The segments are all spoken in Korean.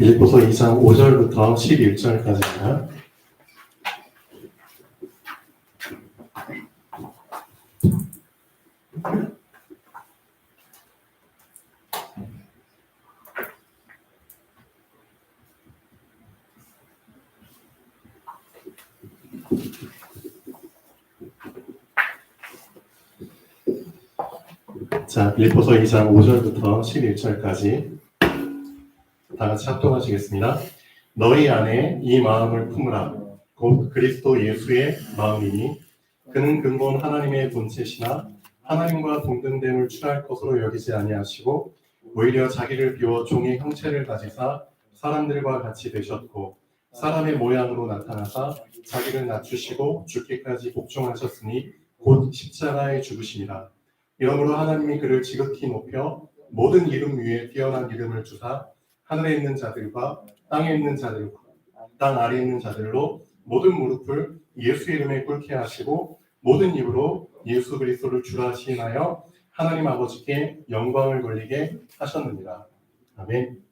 빌립보서 2장 5절부터 11절까지입니다. 자, 빌립보서 2장 5절부터 11절까지 다 같이 합독하시겠습니다. 너희 안에 이 마음을 품으라. 곧 그리스도 예수의 마음이니 그는 근본 하나님의 본체시나 하나님과 동등됨을 취할 것으로 여기지 아니하시고 오히려 자기를 비워 종의 형체를 가지사 사람들과 같이 되셨고 사람의 모양으로 나타나사 자기를 낮추시고 죽기까지 복종하셨으니 곧 십자가에 죽으심이라. 이러므로 하나님이 그를 지극히 높여 모든 이름 위에 뛰어난 이름을 주사 하늘에 있는 자들과 땅에 있는 자들과 땅 아래에 있는 자들로 모든 무릎을 예수 이름에 꿇게 하시고 모든 입으로 예수 그리스도를 주라 시인하여 하나님 아버지께 영광을 돌리게 하셨느니라. 아멘.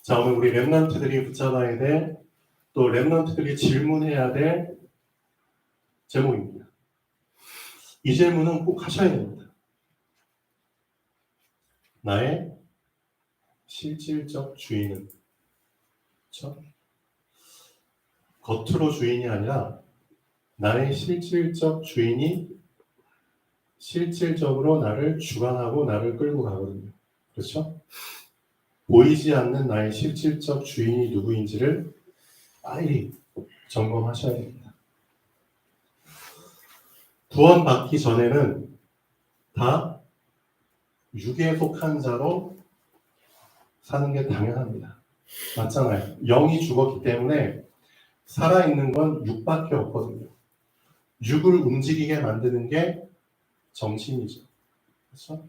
자, 오늘 우리 렘넌트들이 붙잡아야 될, 또 렘넌트들이 질문해야 될 제목입니다. 이 질문은 꼭 하셔야 됩니다. 나의 실질적 주인은, 그렇죠? 겉으로 주인이 아니라 나의 실질적 주인이 실질적으로 나를 주관하고 나를 끌고 가거든요. 그렇죠? 보이지 않는 나의 실질적 주인이 누구인지를 빨리 점검하셔야 됩니다. 구원받기 전에는 다 육에 속한 자로 사는 게 당연합니다. 맞잖아요. 영이 죽었기 때문에 살아있는 건 육밖에 없거든요. 육을 움직이게 만드는 게 정신이죠. 그렇죠?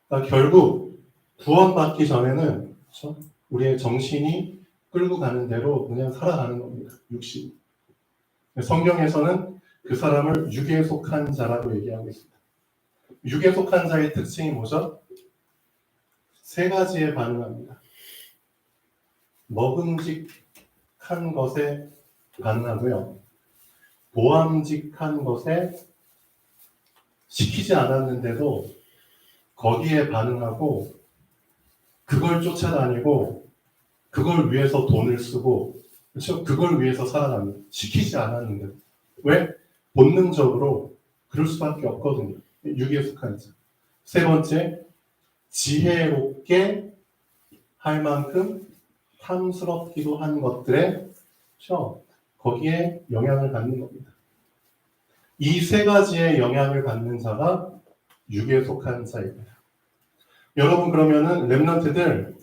그러니까 결국 구원받기 전에는, 그렇죠? 우리의 정신이 끌고 가는 대로 그냥 살아가는 겁니다. 육신. 성경에서는 그 사람을 육에 속한 자라고 얘기하고 있습니다. 육에 속한 자의 특징이 뭐죠? 세 가지에 반응합니다. 먹음직한 것에 반응하고요. 보암직한 것에 시키지 않았는데도 거기에 반응하고 그걸 쫓아다니고 그걸 위해서 돈을 쓰고, 그렇죠? 그걸 위해서 살아갑니다. 시키지 않았는데. 왜? 본능적으로 그럴 수밖에 없거든요. 육에 속한 자. 세 번째, 지혜롭게 할 만큼 탐스럽기도 한 것들에, 그렇죠? 거기에 영향을 받는 겁니다. 이 세 가지의 영향을 받는 자가 육에 속한 자입니다. 여러분, 그러면은 렘넌트들,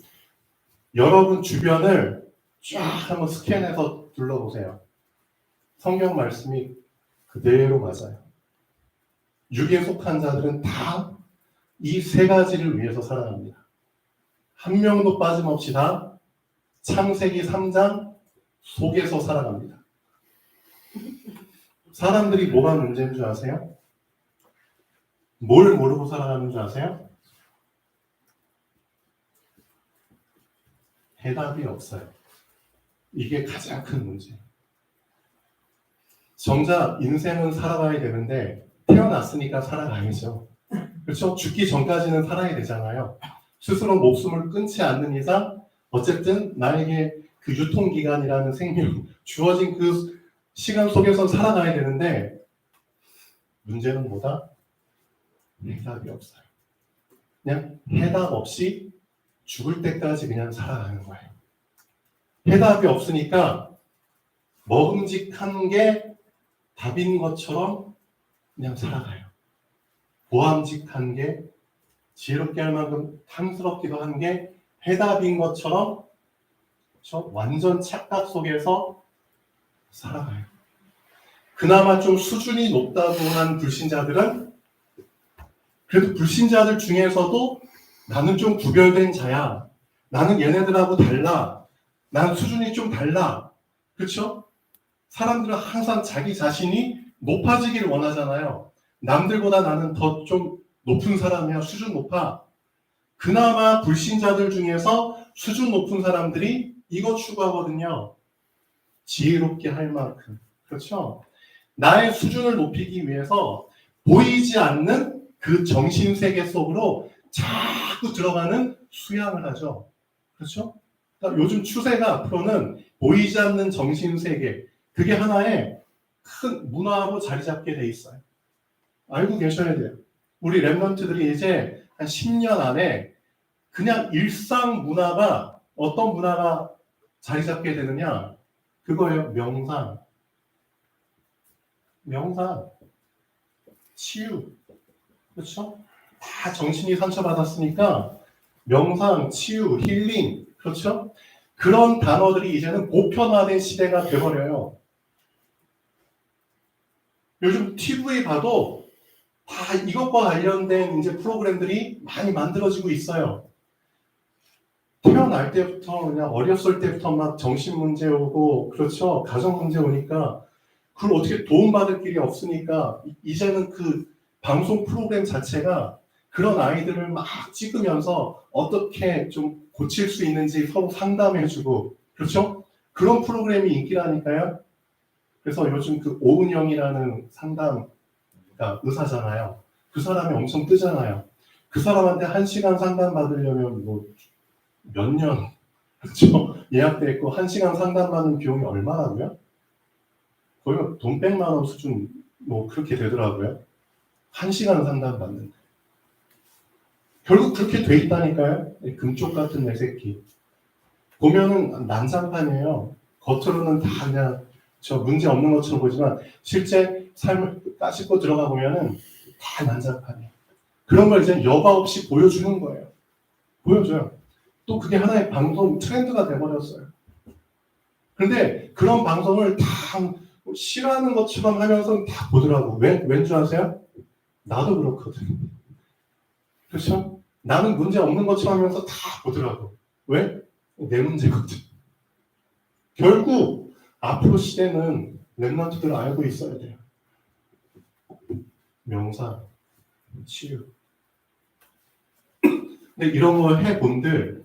여러분 주변을 쫙 한번 스캔해서 둘러보세요. 성경 말씀이 그대로 맞아요. 육에 속한 자들은 다 이 세 가지를 위해서 살아갑니다. 한 명도 빠짐없이 다 창세기 3장 속에서 살아갑니다. 사람들이 뭐가 문제인 줄 아세요? 뭘 모르고 살아가는 줄 아세요? 해답이 없어요. 이게 가장 큰 문제예요. 정작 인생은 살아가야 되는데 태어났으니까 살아가야죠. 그렇죠? 죽기 전까지는 살아야 되잖아요. 스스로 목숨을 끊지 않는 이상 어쨌든 나에게 그 유통기간이라는 생명, 주어진 그 시간 속에서 살아가야 되는데 문제는 뭐다? 해답이 없어요. 그냥 해답 없이 죽을 때까지 그냥 살아가는 거예요. 해답이 없으니까 먹음직한 게 답인 것처럼 그냥 살아가요. 보암직한 게, 지혜롭게 할 만큼 탐스럽기도 한 게 해답인 것처럼, 그렇죠? 완전 착각 속에서 살아가요. 그나마 좀 수준이 높다고 한 불신자들은 그래도 불신자들 중에서도 나는 좀 구별된 자야. 나는 얘네들하고 달라. 나는 수준이 좀 달라. 그렇죠? 사람들은 항상 자기 자신이 높아지기를 원하잖아요. 남들보다 나는 더 좀 높은 사람이야. 수준 높아. 그나마 불신자들 중에서 수준 높은 사람들이 이거 추구하거든요. 지혜롭게 할 만큼. 그렇죠? 나의 수준을 높이기 위해서 보이지 않는 그 정신세계 속으로 자꾸 들어가는 수양을 하죠. 그렇죠? 그러니까 요즘 추세가 앞으로는 보이지 않는 정신세계, 그게 하나의 큰 문화로 자리 잡게 돼 있어요. 알고 계셔야 돼요. 우리 랩런트들이 이제 한 10년 안에 그냥 일상 문화가 어떤 문화가 자리 잡게 되느냐? 그거예요. 명상, 치유. 그렇죠? 다 정신이 상처받았으니까 명상, 치유, 힐링. 그렇죠? 그런 단어들이 이제는 보편화된 시대가 돼버려요. 요즘 TV 봐도 다 이것과 관련된 이제 프로그램들이 많이 만들어지고 있어요. 태어날 때부터 그냥 어렸을 때부터 막 정신 문제 오고, 그렇죠? 가정 문제 오니까 그걸 어떻게 도움받을 길이 없으니까 이제는 그 방송 프로그램 자체가 그런 아이들을 막 찍으면서 어떻게 좀 고칠 수 있는지 서로 상담해주고, 그렇죠? 그런 프로그램이 인기라니까요. 그래서 요즘 그 오은영이라는 상담 의사잖아요. 그 사람이 엄청 뜨잖아요. 그 사람한테 1시간 상담 받으려면 뭐 몇 년, 그렇죠? 예약돼 있고 1시간 상담 받는 비용이 얼마라고요? 거의 돈 100만 원 수준 뭐 그렇게 되더라고요. 1시간 상담 받는데. 결국 그렇게 돼 있다니까요. 금쪽 같은 내 새끼. 보면은 난장판이에요. 겉으로는 다 그냥 저 문제 없는 것처럼 보지만 실제 삶을 까짓고 들어가 보면은 다 난장판이에요. 그런 걸 이제 여과 없이 보여주는 거예요. 보여줘요. 또 그게 하나의 방송 트렌드가 돼버렸어요. 그런데 그런 방송을 다 싫어하는 것처럼 하면서 다 보더라고. 왠줄 아세요? 나도 그렇거든. 그렇죠? 나는 문제 없는 것처럼 하면서 다 보더라고. 왜? 내 문제거든. 결국 앞으로 시대는 랩런트들 알고 있어야 돼요. 명상, 치유. 근데 이런 거 해본들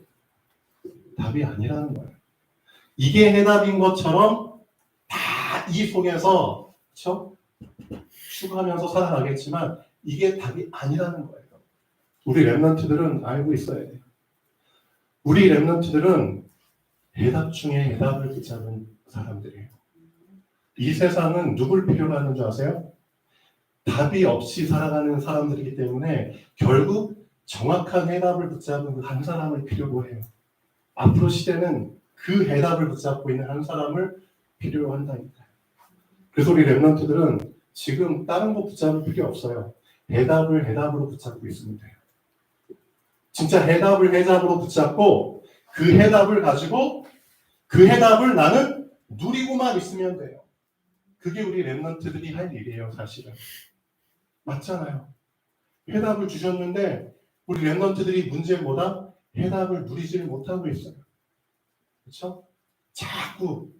답이 아니라는 거예요. 이게 해답인 것처럼 다 이 속에서 그렇죠? 추구하면서 살아가겠지만 이게 답이 아니라는 거예요. 우리 랩런트들은 알고 있어야 돼요. 우리 랩런트들은 해답 중에 해답을 붙잡은 사람들이에요. 이 세상은 누굴 필요로 하는 줄 아세요? 답이 없이 살아가는 사람들이기 때문에 결국 정확한 해답을 붙잡은 한 사람을 필요로 해요. 앞으로 시대는 그 해답을 붙잡고 있는 한 사람을 필요로 한다니까요. 그래서 우리 랩런트들은 지금 다른 거 붙잡을 필요 없어요. 해답을 해답으로 붙잡고 있으면 돼요. 진짜 해답을 해답으로 붙잡고 그 해답을 가지고 그 해답을 나는 누리고만 있으면 돼요. 그게 우리 랩런트들이 할 일이에요, 사실은. 맞잖아요. 해답을 주셨는데 우리 랩런트들이 문제는 뭐다? 해답을 누리지를 못하고 있어요. 그렇죠? 자꾸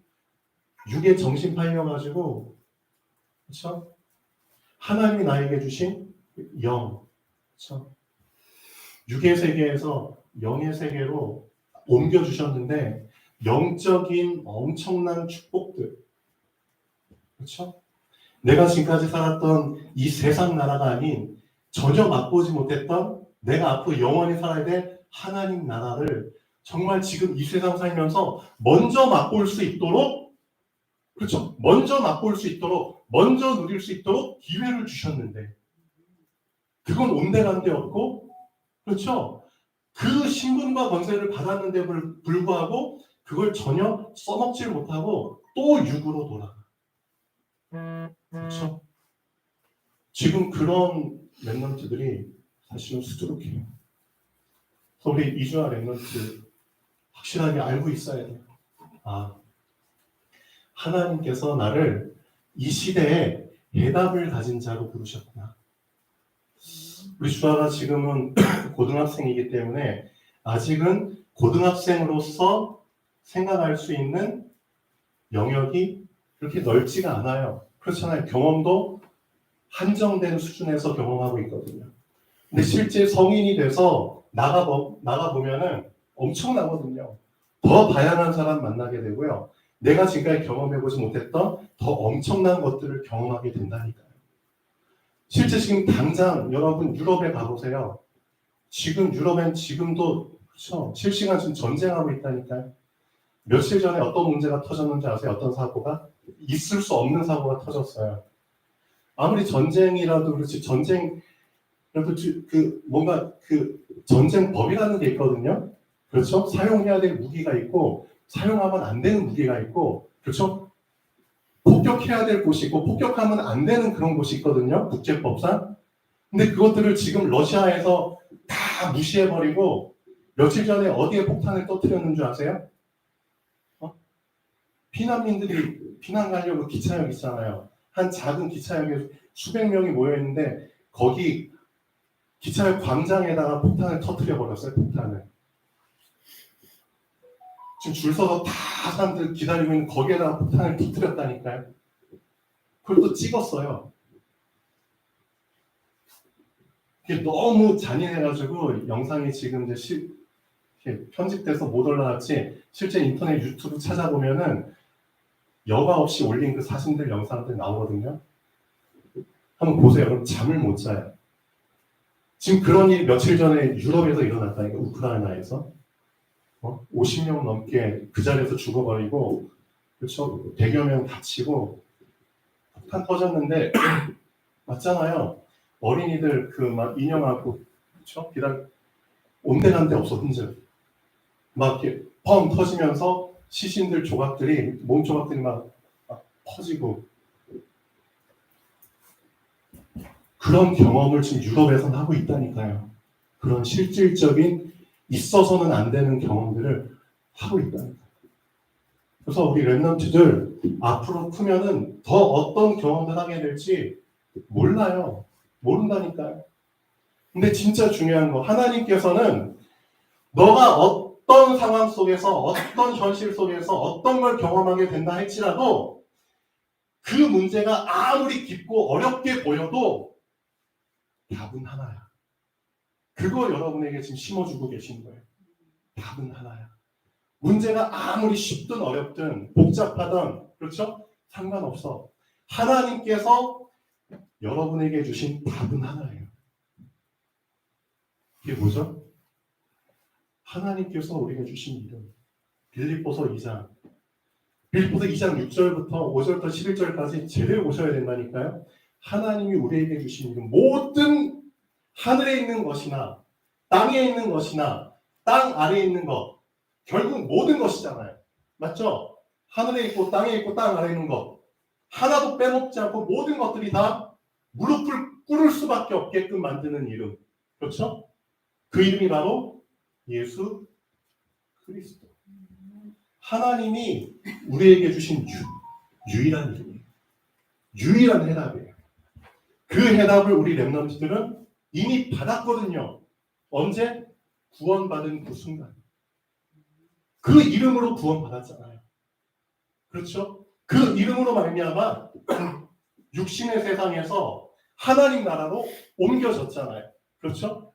육에 정신 팔려가지고, 그렇죠? 하나님이 나에게 주신 영, 그렇죠? 육의 세계에서 영의 세계로 옮겨 주셨는데 영적인 엄청난 축복들, 그렇죠? 내가 지금까지 살았던 이 세상 나라가 아닌 전혀 맛보지 못했던 내가 앞으로 영원히 살아야 될 하나님 나라를 정말 지금 이 세상 살면서 먼저 맛볼 수 있도록, 그렇죠? 먼저 맛볼 수 있도록, 먼저 누릴 수 있도록 기회를 주셨는데 그건 온데간데 없고, 그렇죠? 그 신분과 권세를 받았는데 불구하고 그걸 전혀 써먹지를 못하고 또 육으로 돌아가. 그렇죠? 지금 그런 랩런트들이 사실은 수두룩해요. 그래서 우리 이주아 랩런트 확실하게 알고 있어야 돼요. 아, 하나님께서 나를 이 시대에 해답을 가진 자로 부르셨구나. 우리 주아가 지금은 고등학생이기 때문에 아직은 고등학생으로서 생각할 수 있는 영역이 그렇게 넓지가 않아요. 그렇잖아요. 경험도 한정된 수준에서 경험하고 있거든요. 근데 실제 성인이 돼서 나가 보면은 엄청나거든요. 더 다양한 사람 만나게 되고요. 내가 지금까지 경험해보지 못했던 더 엄청난 것들을 경험하게 된다니까요. 실제 지금 당장 여러분 유럽에 가보세요. 지금 유럽엔 지금도 그렇죠. 실시간 지금 전쟁하고 있다니까요. 며칠 전에 어떤 문제가 터졌는지 아세요? 어떤 사고가? 있을 수 없는 사고가 터졌어요. 아무리 전쟁이라도 그렇지 전쟁 그래도 뭔가 전쟁법이라는 게 있거든요. 그렇죠? 사용해야 될 무기가 있고 사용하면 안 되는 무기가 있고 그렇죠? 폭격해야 될 곳이 있고 폭격하면 안 되는 그런 곳이 있거든요. 국제법상. 근데 그것들을 지금 러시아에서 다 무시해버리고 며칠 전에 어디에 폭탄을 터뜨렸는 줄 아세요? 피난민들이 피난 가려고 기차역 있잖아요. 한 작은 기차역에 수백 명이 모여있는데 거기 기차역 광장에다가 폭탄을 터뜨려 버렸어요. 폭탄을. 지금 줄 서서 다 사람들 기다리고 있는 거기에다가 폭탄을 터뜨렸다니까요. 그걸 또 찍었어요. 이게 너무 잔인해가지고 영상이 지금 이제 편집돼서 못 올라왔지 실제 인터넷 유튜브 찾아보면은 여과 없이 올린 그 사진들 영상들 나오거든요. 한번 보세요. 그럼 잠을 못 자요. 지금 그런 일이 며칠 전에 유럽에서 일어났다니까. 우크라이나에서 50명 넘게 그 자리에서 죽어버리고 그렇죠? 100여 명 다치고 폭탄 터졌는데 맞잖아요. 어린이들 그 막 인형하고 그렇죠? 온데간데 없어 흔적. 막 이렇게 펑 터지면서 시신들 조각들이 몸 조각들이 막 퍼지고 그런 경험을 지금 유럽에서는 하고 있다니까요. 그런 실질적인 있어서는 안 되는 경험들을 하고 있다니까요. 그래서 우리 랩런트들 앞으로 크면은 더 어떤 경험을 하게 될지 몰라요. 모른다니까요. 근데 진짜 중요한 거 하나님께서는 너가 어떤 상황 속에서 어떤 현실 속에서 어떤 걸 경험하게 된다 할지라도 그 문제가 아무리 깊고 어렵게 보여도 답은 하나야. 그거 여러분에게 지금 심어주고 계신 거예요. 답은 하나야. 문제가 아무리 쉽든 어렵든 복잡하든 그렇죠? 상관없어. 하나님께서 여러분에게 주신 답은 하나예요. 이게 뭐죠? 하나님께서 우리에게 주신 이름. 빌립보서 2장. 빌립보서 2장 6절부터 5절부터 11절까지 제대로 보셔야 된다니까요. 하나님이 우리에게 주신 이름. 모든 하늘에 있는 것이나 땅에 있는 것이나 땅 아래에 있는 것. 결국 모든 것이잖아요. 맞죠? 하늘에 있고 땅에 있고 땅 아래에 있는 것. 하나도 빼먹지 않고 모든 것들이 다 무릎을 꿇을 수밖에 없게끔 만드는 이름. 그렇죠? 그 이름이 바로 예수 그리스도. 하나님이 우리에게 주신 유일한 이름이에요. 유일한 해답이에요. 그 해답을 우리 렘넌트들은 이미 받았거든요. 언제? 구원받은 그 순간. 그 이름으로 구원받았잖아요. 그렇죠? 그 이름으로 말미암아 육신의 세상에서 하나님 나라로 옮겨졌잖아요. 그렇죠?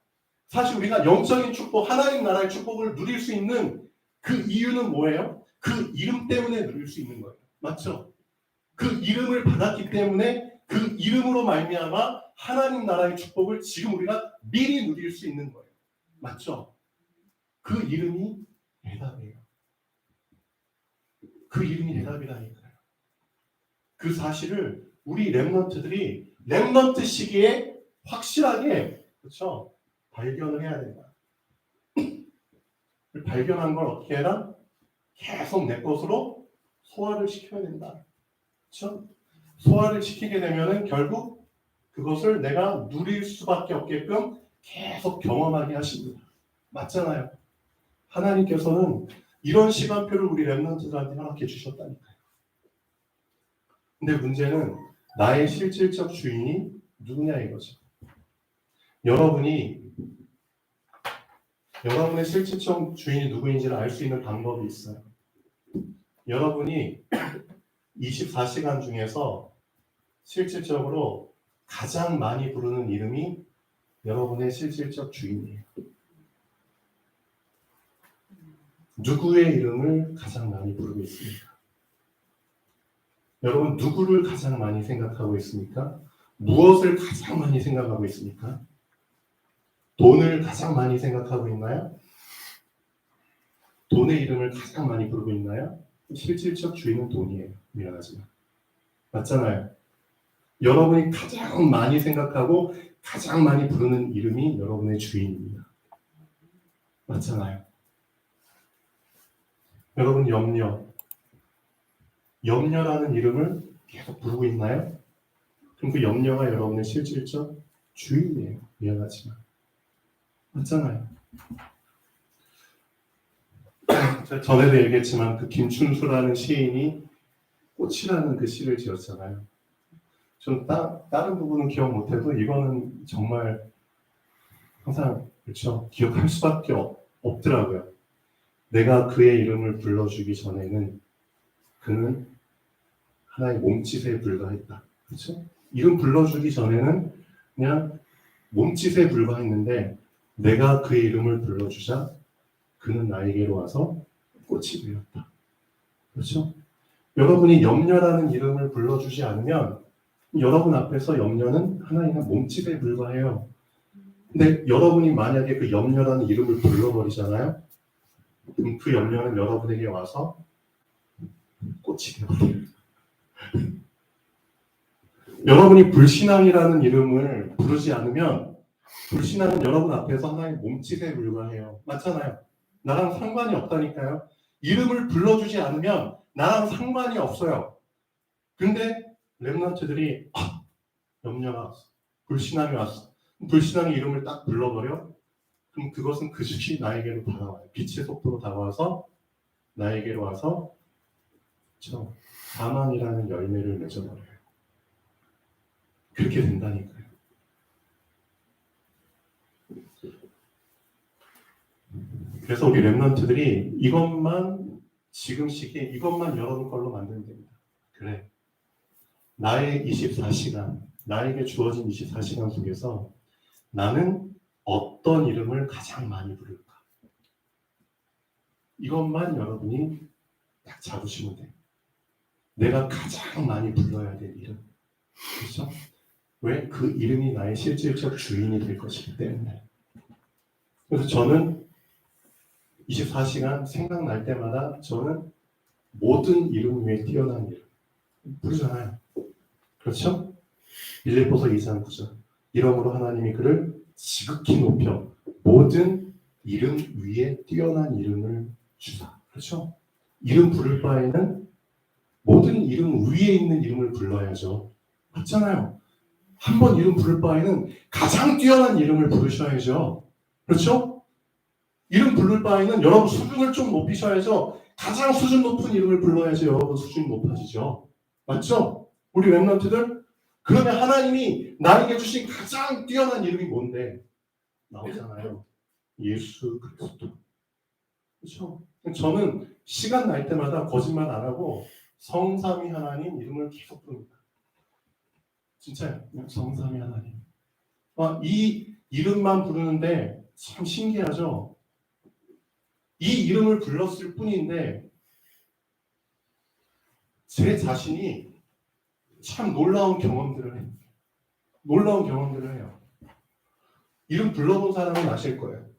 사실 우리가 영적인 축복, 하나님 나라의 축복을 누릴 수 있는 그 이유는 뭐예요? 그 이름 때문에 누릴 수 있는 거예요. 맞죠? 그 이름을 받았기 때문에 그 이름으로 말미암아 하나님 나라의 축복을 지금 우리가 미리 누릴 수 있는 거예요. 맞죠? 그 이름이 대답이에요. 그 이름이 대답이라니까요. 그 사실을 우리 렘넌트들이 렘넌트 시기에 확실하게 그렇죠? 발견을 해야 된다. 발견한 걸 어떻게 해라? 계속 내 것으로 소화를 시켜야 된다. 그렇죠? 소화를 시키게 되면은 결국 그것을 내가 누릴 수밖에 없게끔 계속 경험하게 하십니다. 맞잖아요. 하나님께서는 이런 시간표를 우리 렘넌트들한테 허락해 주셨다니까요. 근데 문제는 나의 실질적 주인이 누구냐 이거죠. 여러분의 실질적 주인이 누구인지를 알 수 있는 방법이 있어요. 여러분이 24시간 중에서 실질적으로 가장 많이 부르는 이름이 여러분의 실질적 주인이에요. 누구의 이름을 가장 많이 부르고 있습니까? 여러분, 누구를 가장 많이 생각하고 있습니까? 무엇을 가장 많이 생각하고 있습니까? 돈을 가장 많이 생각하고 있나요? 돈의 이름을 가장 많이 부르고 있나요? 실질적 주인은 돈이에요. 미안하지만. 맞잖아요. 여러분이 가장 많이 생각하고 가장 많이 부르는 이름이 여러분의 주인입니다. 맞잖아요. 여러분, 염려라는 이름을 계속 부르고 있나요? 그럼 그 염려가 여러분의 실질적 주인이에요. 미안하지만. 맞잖아요. 제가 전에도 얘기했지만 그 김춘수라는 시인이 꽃이라는 그 시를 지었잖아요. 저는 다른 부분은 기억 못해도 이거는 정말 항상 그렇죠. 기억할 수밖에 없더라고요. 내가 그의 이름을 불러주기 전에는 그는 하나의 몸짓에 불과했다. 그렇죠? 이름 불러주기 전에는 그냥 몸짓에 불과했는데 내가 그의 이름을 불러주자 그는 나에게로 와서 꽃이 되었다. 그렇죠? 여러분이 염려라는 이름을 불러주지 않으면 여러분 앞에서 염려는 하나의 몸짓에 불과해요. 근데 여러분이 만약에 그 염려라는 이름을 불러버리잖아요. 그럼 그 염려는 여러분에게 와서 꽃이 되어버려요. 여러분이 불신앙이라는 이름을 부르지 않으면 불신앙은 여러분 앞에서 하나의 몸짓에 불과해요. 맞잖아요. 나랑 상관이 없다니까요. 이름을 불러주지 않으면 나랑 상관이 없어요. 근데 렘넌트들이 염려가 왔어. 불신앙이 왔어. 불신앙의 이름을 딱 불러버려? 그럼 그것은 그 즉시 나에게로 다가와요. 빛의 속도로 다가와서 나에게로 와서 사망이라는 열매를 맺어버려요. 그렇게 된다니까요. 그래서 우리 렘넌트들이 이것만 지금 시기에 이것만 여러분 걸로 만들면 됩니다. 그래. 나의 24시간, 나에게 주어진 24시간 속에서 나는 어떤 이름을 가장 많이 부를까? 이것만 여러분이 딱 잡으시면 돼요. 내가 가장 많이 불러야 될 이름. 그렇죠? 왜? 그 이름이 나의 실질적 주인이 될 것이기 때문에. 그래서 저는 24시간 생각날 때마다 저는 모든 이름 위에 뛰어난 이름 부르잖아요. 그렇죠? 빌립보서 2장 9절. 이러므로 하나님이 그를 지극히 높여 모든 이름 위에 뛰어난 이름을 주사. 그렇죠? 이름 부를 바에는 모든 이름 위에 있는 이름을 불러야죠. 맞잖아요. 한 번 이름 부를 바에는 가장 뛰어난 이름을 부르셔야죠. 그렇죠? 이름 부를 바에는 여러분 수준을 좀 높이셔야죠. 가장 수준 높은 이름을 불러야지 여러분 수준이 높아지죠. 맞죠? 우리 렘넌트들? 그러면 하나님이 나에게 주신 가장 뛰어난 이름이 뭔데? 나오잖아요. 예수 그리스도. 그렇죠? 저는 시간 날 때마다 거짓말 안 하고 성삼위 하나님 이름을 계속 부릅니다. 진짜요. 성삼위 하나님. 이 이름만 부르는데 참 신기하죠? 이 이름을 불렀을 뿐인데 제 자신이 참 놀라운 경험들을 해요. 놀라운 경험들을 해요. 이름 불러본 사람은 아실 거예요.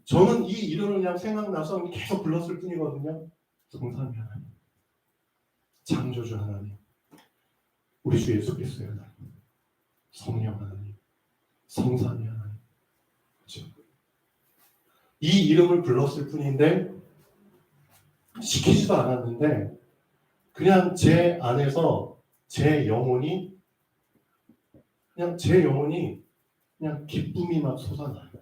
저는 이 이름을 그냥 생각나서 계속 불렀을 뿐이거든요. 성삼위 하나님, 창조주 하나님, 우리 주 예수 그리스도의 하나님, 성령 하나님, 성삼위 하나님. 그렇죠? 이 이름을 불렀을 뿐인데 시키지도 않았는데 그냥 제 안에서 제 영혼이 그냥 기쁨이 막 솟아나요.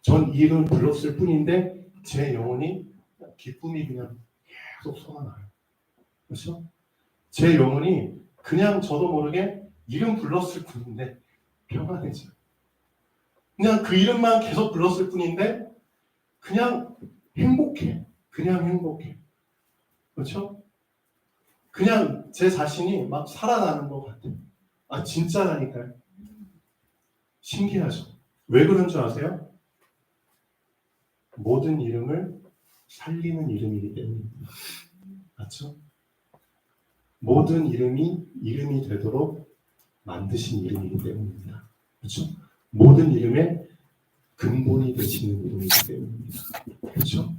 전 이 이름을 불렀을 뿐인데 제 영혼이 기쁨이 그냥 계속 솟아나요. 그렇죠? 제 영혼이 그냥 저도 모르게 이름 불렀을 뿐인데 평안해져요. 그냥 그 이름만 계속 불렀을 뿐인데 그냥 행복해. 그냥 행복해. 그렇죠? 그냥 제 자신이 막 살아나는 것 같아요. 진짜라니까요. 신기하죠? 왜 그런 줄 아세요? 모든 이름을 살리는 이름이기 때문입니다. 맞죠? 모든 이름이 되도록 만드신 이름이기 때문입니다. 그렇죠? 모든 이름의 근본이 되시는 이름이기 때문입니다. 그렇죠?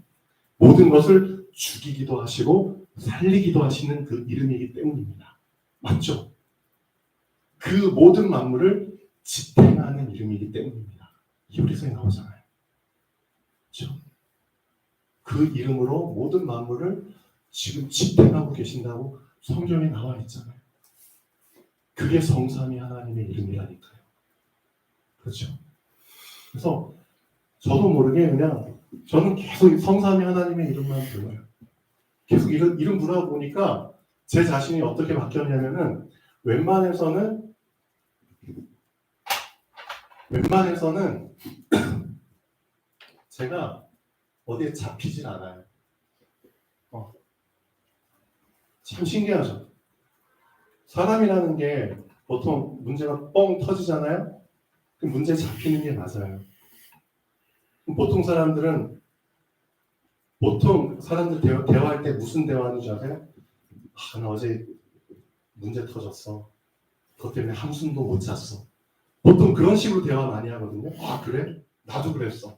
모든 것을 죽이기도 하시고 살리기도 하시는 그 이름이기 때문입니다. 맞죠? 그 모든 만물을 지탱하는 이름이기 때문입니다. 히브리서에 나오잖아요. 그렇죠? 그 이름으로 모든 만물을 지금 지탱하고 계신다고 성경에 나와 있잖아요. 그게 성삼위 하나님의 이름이라니까요. 그렇죠? 그래서 저도 모르게 그냥 저는 계속 성삼위 하나님의 이름만 불러요. 계속 이름 부르다 보니까 제 자신이 어떻게 바뀌었냐면은 웬만해서는 제가 어디에 잡히질 않아요. 참 신기하죠. 사람이라는 게 보통 문제가 뻥 터지잖아요. 그 문제에 잡히는 게 맞아요. 보통 사람들 대화할 때 무슨 대화하는 줄 아세요? 나 어제 문제 터졌어. 그것 때문에 한숨도 못 잤어. 보통 그런 식으로 대화 많이 하거든요. 아, 그래? 나도 그랬어.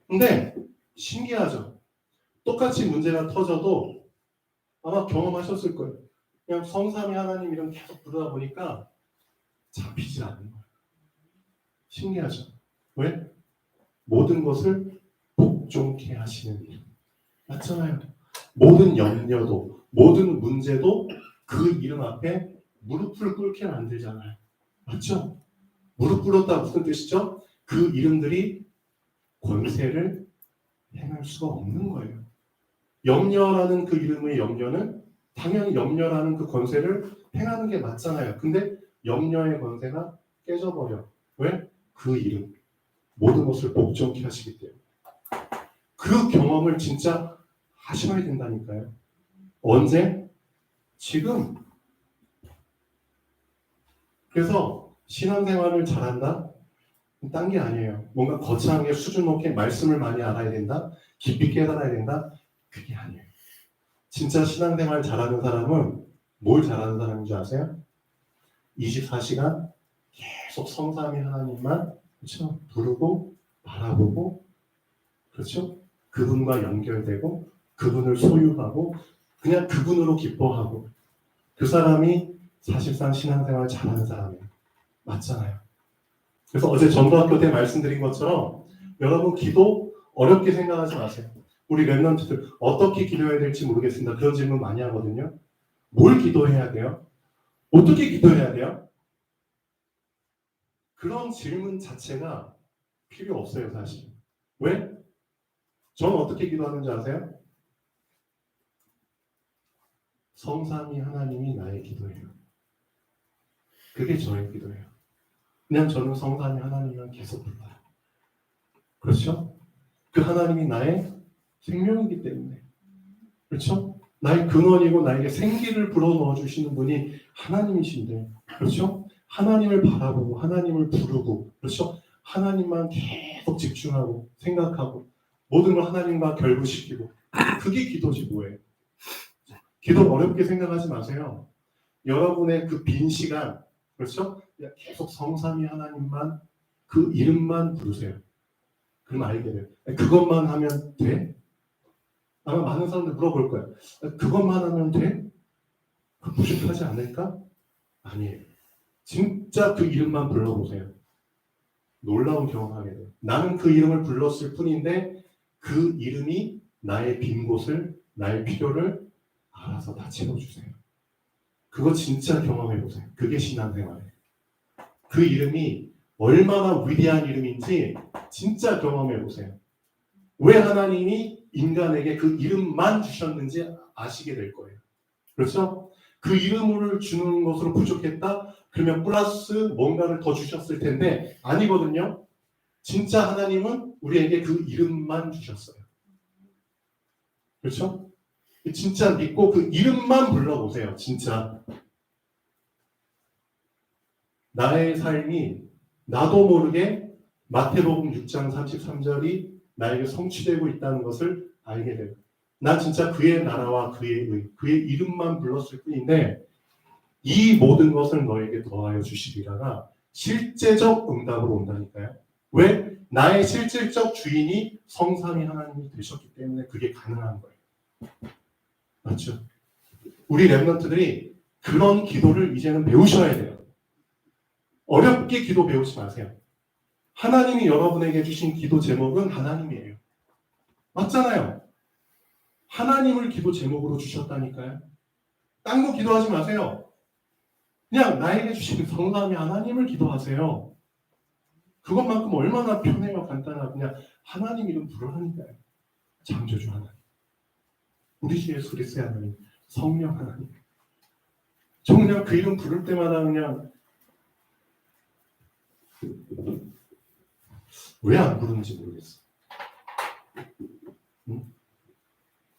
근데 신기하죠. 똑같이 문제가 터져도 아마 경험하셨을 거예요. 그냥 성삼위 하나님 이름 계속 부르다 보니까 잡히질 않는 거예요. 신기하죠. 왜? 모든 것을 복종케 하시는 이름. 맞잖아요. 모든 염려도, 모든 문제도 그 이름 앞에 무릎을 꿇게 만들잖아요. 맞죠? 무릎 꿇었다 무슨 뜻이죠? 그 이름들이 권세를 행할 수가 없는 거예요. 염려라는 그 이름의 염려는 당연히 염려라는 그 권세를 행하는 게 맞잖아요. 근데 염려의 권세가 깨져버려. 왜? 그 이름. 모든 것을 복종케 하시기 때문에. 그 경험을 진짜 하셔야 된다니까요. 언제? 지금. 그래서 신앙생활을 잘한다? 딴 게 아니에요. 뭔가 거창하게 수준 높게 말씀을 많이 알아야 된다? 깊이 깨달아야 된다? 그게 아니에요. 진짜 신앙생활 잘하는 사람은 뭘 잘하는 사람인 줄 아세요? 24시간 계속 성삼위 하나님만 그렇죠? 부르고 바라보고 그렇죠? 그분과 연결되고 그분을 소유하고 그냥 그분으로 기뻐하고 그 사람이 사실상 신앙생활 잘하는 사람이에요. 맞잖아요. 그래서 어제 전도학교 때 말씀드린 것처럼 여러분 기도 어렵게 생각하지 마세요. 우리 랩런트들 어떻게 기도해야 될지 모르겠습니다. 그런 질문 많이 하거든요. 뭘 기도해야 돼요? 어떻게 기도해야 돼요? 그런 질문 자체가 필요 없어요, 사실. 왜? 저는 어떻게 기도하는지 아세요? 성삼위 하나님이 나의 기도예요. 그게 저의 기도예요. 그냥 저는 성삼위 하나님만 계속 불러요. 그렇죠? 그 하나님이 나의 생명이기 때문에. 그렇죠? 나의 근원이고 나에게 생기를 불어넣어 주시는 분이 하나님이신데. 그렇죠? 하나님을 바라보고 하나님을 부르고 그렇죠? 하나님만 계속 집중하고 생각하고 모든 걸 하나님과 결부시키고 그게 기도지 뭐예요. 기도 어렵게 생각하지 마세요. 여러분의 그 빈 시간 그렇죠? 계속 성삼위 하나님만 그 이름만 부르세요. 그럼 알게 돼요. 그것만 하면 돼? 아마 많은 사람들 물어볼 거예요. 그것만 하면 돼? 부족하지 않을까? 아니에요. 진짜 그 이름만 불러보세요. 놀라운 경험하게 돼요. 나는 그 이름을 불렀을 뿐인데 그 이름이 나의 빈 곳을, 나의 필요를 알아서 다 채워주세요. 그거 진짜 경험해보세요. 그게 신앙생활이에요. 그 이름이 얼마나 위대한 이름인지 진짜 경험해보세요. 왜 하나님이 인간에게 그 이름만 주셨는지 아시게 될 거예요. 그렇죠? 그 이름을 주는 것으로 부족했다? 그러면 플러스 뭔가를 더 주셨을 텐데 아니거든요. 진짜 하나님은 우리에게 그 이름만 주셨어요. 그렇죠? 진짜 믿고 그 이름만 불러보세요. 진짜. 나의 삶이 나도 모르게 마태복음 6장 33절이 나에게 성취되고 있다는 것을 알게 돼요. 난 진짜 그의 나라와 그의 의, 그의 이름만 불렀을 뿐인데 이 모든 것을 너에게 더하여 주시리라가 실제적 응답으로 온다니까요. 왜? 나의 실질적 주인이 성삼위 하나님이 되셨기 때문에 그게 가능한 거예요. 맞죠? 우리 랩런트들이 그런 기도를 이제는 배우셔야 돼요. 어렵게 기도 배우지 마세요. 하나님이 여러분에게 주신 기도 제목은 하나님이에요. 맞잖아요. 하나님을 기도 제목으로 주셨다니까요. 딴 거 기도하지 마세요. 그냥 나에게 주신 성삼위 하나님을 기도하세요. 그것만큼 얼마나 편해요. 간단하고 그냥 하나님 이름 부르라니까요. 창조주 하나님, 우리 주 예수 그리스도의 하나님, 성령 하나님. 저 그냥 그 이름 부를 때마다 그냥 왜 안 부르는지 모르겠어. 응?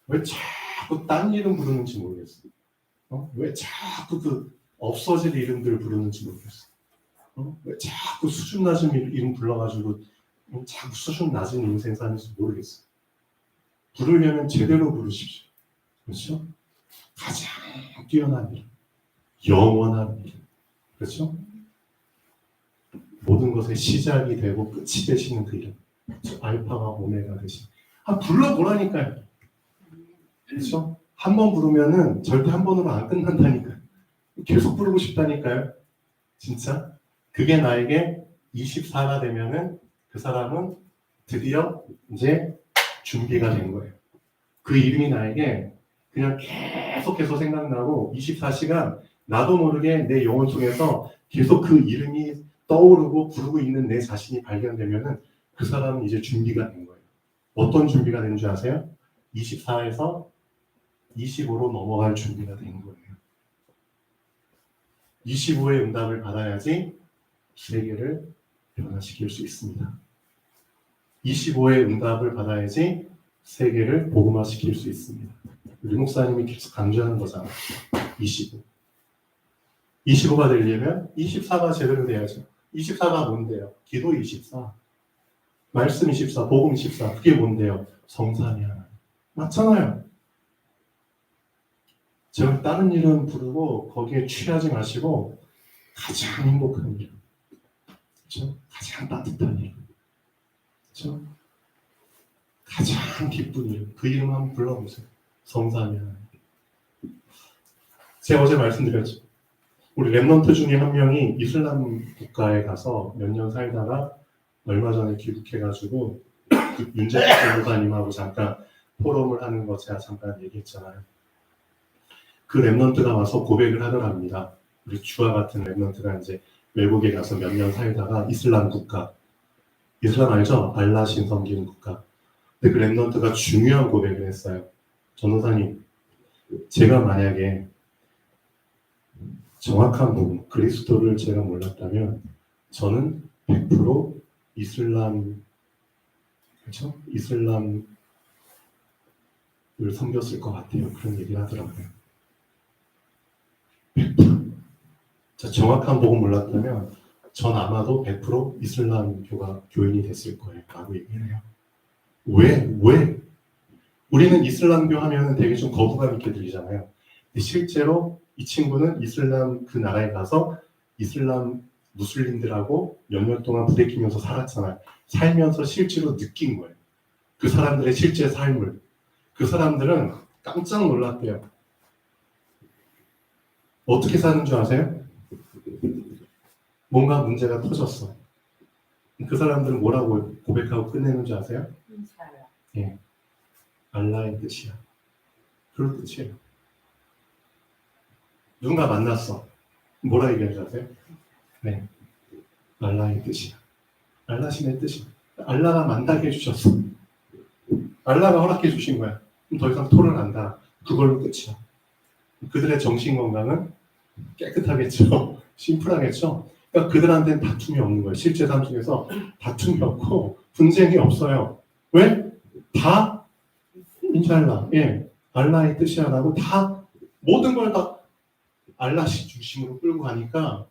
왜 자꾸 딴 이름 부르는지 모르겠어. 왜 자꾸 그 없어질 이름들 부르는지 모르겠어. 왜 자꾸 수준 낮은 이름 불러가지고 자꾸 수준 낮은 인생 사는지 모르겠어. 부르려면 제대로 부르십시오. 그렇죠? 가장 뛰어난 이름, 영원한 이름. 그렇죠? 모든 것의 시작이 되고 끝이 되시는 그 이름. 알파와 오메가 되신. 불러보라니까요. 그렇죠? 한 번 부르면은 절대 한 번으로 안 끝난다니까요. 계속 부르고 싶다니까요. 진짜. 그게 나에게 24가 되면은 그 사람은 드디어 이제 준비가 된 거예요. 그 이름이 나에게 그냥 계속해서 생각나고 24시간 나도 모르게 내 영혼 속에서 계속 그 이름이 떠오르고 부르고 있는 내 자신이 발견되면은 그 사람은 이제 준비가 된 거예요. 어떤 준비가 된 줄 아세요? 24에서 25로 넘어갈 준비가 된 거예요. 25의 응답을 받아야지 세계를 변화시킬 수 있습니다. 25의 응답을 받아야지 세계를 복음화시킬 수 있습니다. 우리 목사님이 계속 강조하는 거잖아요. 25. 25가 되려면 24가 제대로 돼야죠. 24가 뭔데요? 기도 24, 말씀 24, 복음 24. 그게 뭔데요? 성삼위 하나님. 맞잖아요. 제가 다른 이름 부르고 거기에 취하지 마시고 가장 행복한 이름, 그렇죠? 가장 따뜻한 이름, 그렇죠? 가장 기쁜 이름, 그 이름 한번 불러보세요. 성삼위 하나님. 제가 어제 말씀드렸죠. 우리 랩런트 중에 한 명이 이슬람 국가에 가서 몇 년 살다가 얼마 전에 귀국해가지고 윤재석 전도사님하고 잠깐 포럼을 하는 거 제가 잠깐 얘기했잖아요. 그 랩런트가 와서 고백을 하더랍니다. 우리 주와 같은 랩런트가 이제 외국에 가서 몇 년 살다가 이슬람 국가, 이슬람 알죠? 알라 신 섬기는 국가. 근데 그 랩런트가 중요한 고백을 했어요. 전도사님, 제가 만약에 정확한 복음, 그리스도를 제가 몰랐다면 저는 100% 이슬람, 그렇죠? 이슬람을 섬겼을 것 같아요. 그런 얘기를 하더라고요. 100%. 자, 정확한 복음 몰랐다면 전 아마도 100% 이슬람교가 교인이 됐을 거예요. 라고 얘기를 해요. 왜? 우리는 이슬람교 하면 되게 좀 거부감 있게 들리잖아요. 근데 실제로 이 친구는 이슬람 그 나라에 가서 이슬람 무슬림들하고 몇 년 동안 부대끼면서 살았잖아요. 살면서 실제로 느낀 거예요. 그 사람들의 실제 삶을. 그 사람들은 깜짝 놀랐대요. 어떻게 사는 줄 아세요? 뭔가 문제가 터졌어. 그 사람들은 뭐라고 고백하고 끝내는 줄 아세요? 예, 알라의 뜻이야. 그럴 뜻이에요. 누군가 만났어. 뭐라 얘기하는 줄 아세요? 네, 알라의 뜻이야. 알라신의 뜻이야. 알라가 만나게 해주셨어. 알라가 허락해 주신 거야. 그럼 더 이상 토를 안 다. 그걸로 끝이야. 그들의 정신 건강은 깨끗하겠죠. 심플하겠죠. 그러니까 그들한테는 다툼이 없는 거예요. 실제 삶 속에서 다툼이 없고 분쟁이 없어요. 왜? 다 인샬라, 예, 알라의 뜻이야라고 다 모든 걸 다 알라시 중심으로 끌고 가니까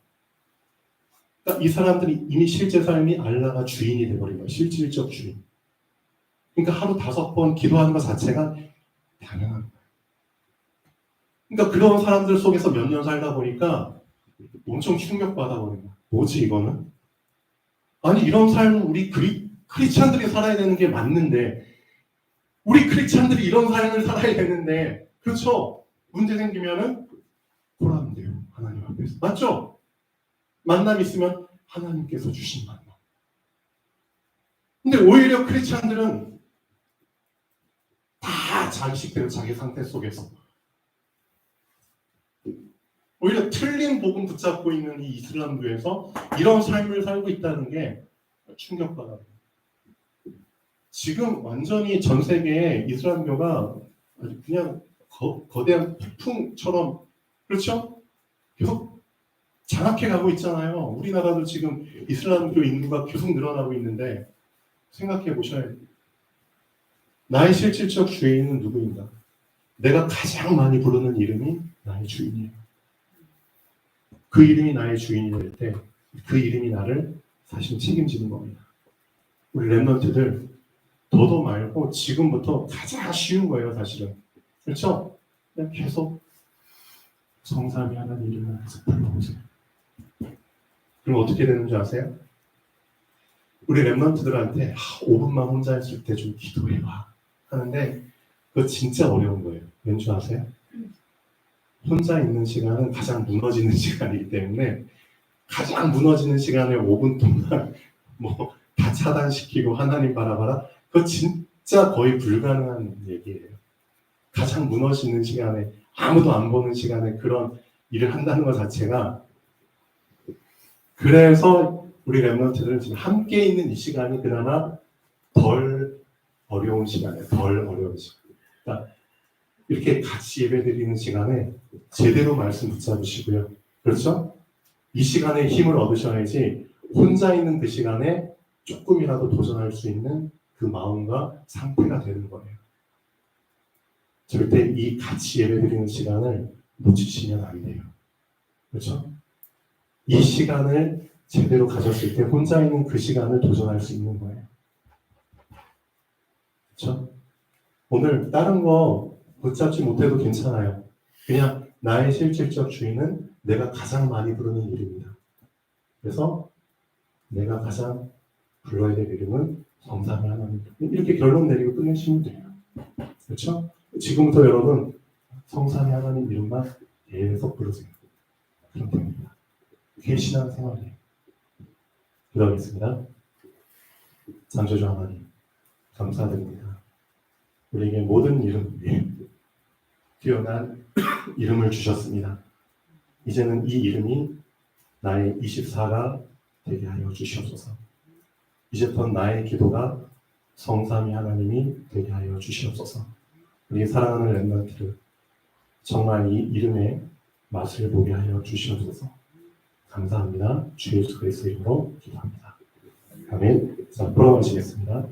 그러니까 이 사람들이 이미 실제 삶이 알라가 주인이 돼버린 거예요. 실질적 주인. 그러니까 하루 5번 기도하는 것 자체가 당연한 거예요. 그러니까 그런 사람들 속에서 몇 년 살다 보니까 엄청 충격받아 버린 거야. 뭐지 이거는? 아니 이런 삶은 우리 크리스찬들이 살아야 되는 게 맞는데 우리 크리스찬들이 이런 삶을 살아야 되는데 그렇죠? 문제 생기면은 보라면 돼요. 하나님 앞에서. 맞죠? 만남 있으면 하나님께서 주신 만남. 근데 오히려 크리스찬들은 다 자기식대로 자기 상태 속에서 오히려 틀린 복음 붙잡고 있는 이 이슬람교에서 이런 삶을 살고 있다는 게 충격받아요. 지금 완전히 전 세계에 이슬람교가 아주 그냥 거대한 폭풍처럼 그렇죠? 계속 장악해 가고 있잖아요. 우리나라도 지금 이슬람교 인구가 계속 늘어나고 있는데 생각해 보셔야 돼요. 나의 실질적 주인은 누구인가? 내가 가장 많이 부르는 이름이 나의 주인이에요. 그 이름이 나의 주인이 될 때 그 이름이 나를 사실 책임지는 겁니다. 우리 랩런트들 더도 말고 지금부터 가장 쉬운 거예요, 사실은. 그렇죠? 그냥 계속 성삼위 하나님 이름을 계속 불러보세요. 그럼 어떻게 되는 줄 아세요? 우리 랩런트들한테 5분만 혼자 있을 때 좀 기도해봐 하는데 그거 진짜 어려운 거예요. 왠지 아세요? 혼자 있는 시간은 가장 무너지는 시간이기 때문에 가장 무너지는 시간에 5분 동안 뭐 다 차단시키고 하나님 바라봐라 그거 진짜 거의 불가능한 얘기예요. 가장 무너지는 시간에 아무도 안 보는 시간에 그런 일을 한다는 것 자체가 그래서 우리 랩런트들은 지금 함께 있는 이 시간이 그나마 덜 어려운 시간이에요. 덜 어려운 시간. 그러니까 이렇게 같이 예배드리는 시간에 제대로 말씀 붙잡으시고요. 그렇죠? 이 시간에 힘을 얻으셔야지 혼자 있는 그 시간에 조금이라도 도전할 수 있는 그 마음과 상태가 되는 거예요. 절대 이 같이 예배드리는 시간을 놓치시면 안 돼요. 그렇죠? 이 시간을 제대로 가졌을 때 혼자 있는 그 시간을 도전할 수 있는 거예요. 그렇죠? 오늘 다른 거 붙잡지 못해도 괜찮아요. 그냥 나의 실질적 주인은 내가 가장 많이 부르는 이름이다. 그래서 내가 가장 불러야 될 이름은 성삼위 하나님. 이렇게 결론 내리고 끝내시면 돼요. 그렇죠? 지금부터 여러분 성삼위 하나님 이름만 계속 부르세요. 그럼 됩니다. 그게 신앙생활이에요. 기도하겠습니다. 창조주 하나님 감사드립니다. 우리에게 모든 이름 위에 뛰어난 이름을 주셨습니다. 이제는 이 이름이 나의 24가 되게 하여 주시옵소서. 이제부터 나의 기도가 성삼위 하나님이 되게 하여 주시옵소서. 우리 사랑하는 랩런트들 정말 이 이름의 맛을 보게 하여 주시옵소서. 감사합니다. 주 예수 그리스도 이름으로 기도합니다. 아멘. 자, 돌아가시겠습니다.